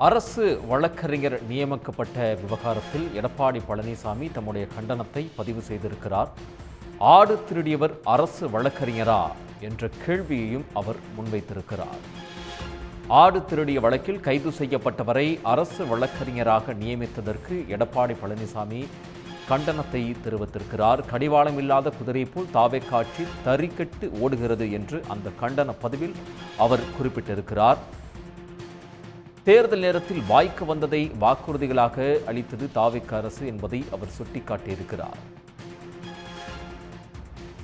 அரசு வழக்கறிஞர் நியமிக்கப்பட்ட விவகாரத்தில் எடப்பாடி பழனிசாமி தம்முடைய கண்டனத்தை பதிவு செய்திருக்கிறார். ஆடு திருடியவர் அரசு வழக்கறிஞரா என்ற கேள்வியையும் அவர் முன்வைத்திருக்கிறார். ஆடு திருடிய வழக்கில் கைது செய்யப்பட்டவரை அரசு வழக்கறிஞராக நியமித்ததற்கு எடப்பாடி பழனிசாமி கண்டனத்தை தெரிவித்திருக்கிறார். கடிவாளம் இல்லாத குதிரை போல் தாவேக்கா ஆட்சி தறிக்கெட்டு ஓடுகிறது என்று அந்த கண்டன பதிவில் அவர் குறிப்பிட்டிருக்கிறார். தேர்தல் நேரத்தில் வாய்க்கு வந்ததை வாக்குறுதிகளாக அளித்தது தாவேக்கா அரசு என்பதை அவர் சுட்டிக்காட்டியிருக்கிறார்.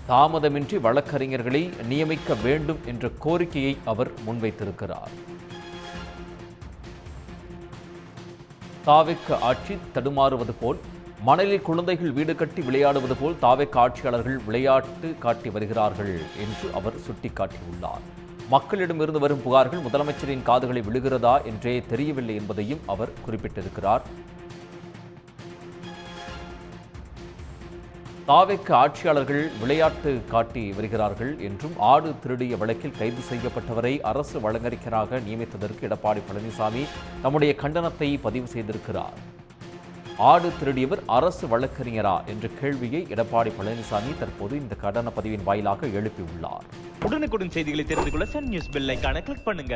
தாமதமின்றி வழக்கறிஞர்களை நியமிக்க வேண்டும் என்ற கோரிக்கையை அவர் முன்வைத்திருக்கிறார். தாவேக்கா ஆட்சி தடுமாறுவது போல், மணலில் குழந்தைகள் வீடு கட்டி விளையாடுவது போல் தாவேக்கா ஆட்சியாளர்கள் விளையாட்டு காட்டி வருகிறார்கள் என்று அவர் சுட்டிக்காட்டியுள்ளார். மக்களிடமிருந்து வரும் புகார்கள் முதலமைச்சரின் காதுகளை விழுகிறதா என்றே தெரியவில்லை என்பதையும் அவர் குறிப்பிட்டிருக்கிறார். தாவேக்கா ஆட்சியாளர்கள் விளையாட்டு காட்டி வருகிறார்கள் என்றும், ஆடு திருடிய வழக்கில் கைது செய்யப்பட்டவரை அரசு வழக்கறிஞராக நியமித்ததற்கு எடப்பாடி பழனிசாமி தம்முடைய கண்டனத்தை பதிவு செய்திருக்கிறார். ஆடு திருடியவர் அரசு வழக்கறிஞரா என்ற கேள்வியை எடப்பாடி பழனிசாமி தற்போது இந்த கண்டன பதிவின் வாயிலாக எழுப்பியுள்ளார். உடனுக்குடன் செய்திகளை தெரிந்து கொள்ள சன் நியூஸ் பெல் ஐகானை கிளிக் பண்ணுங்க.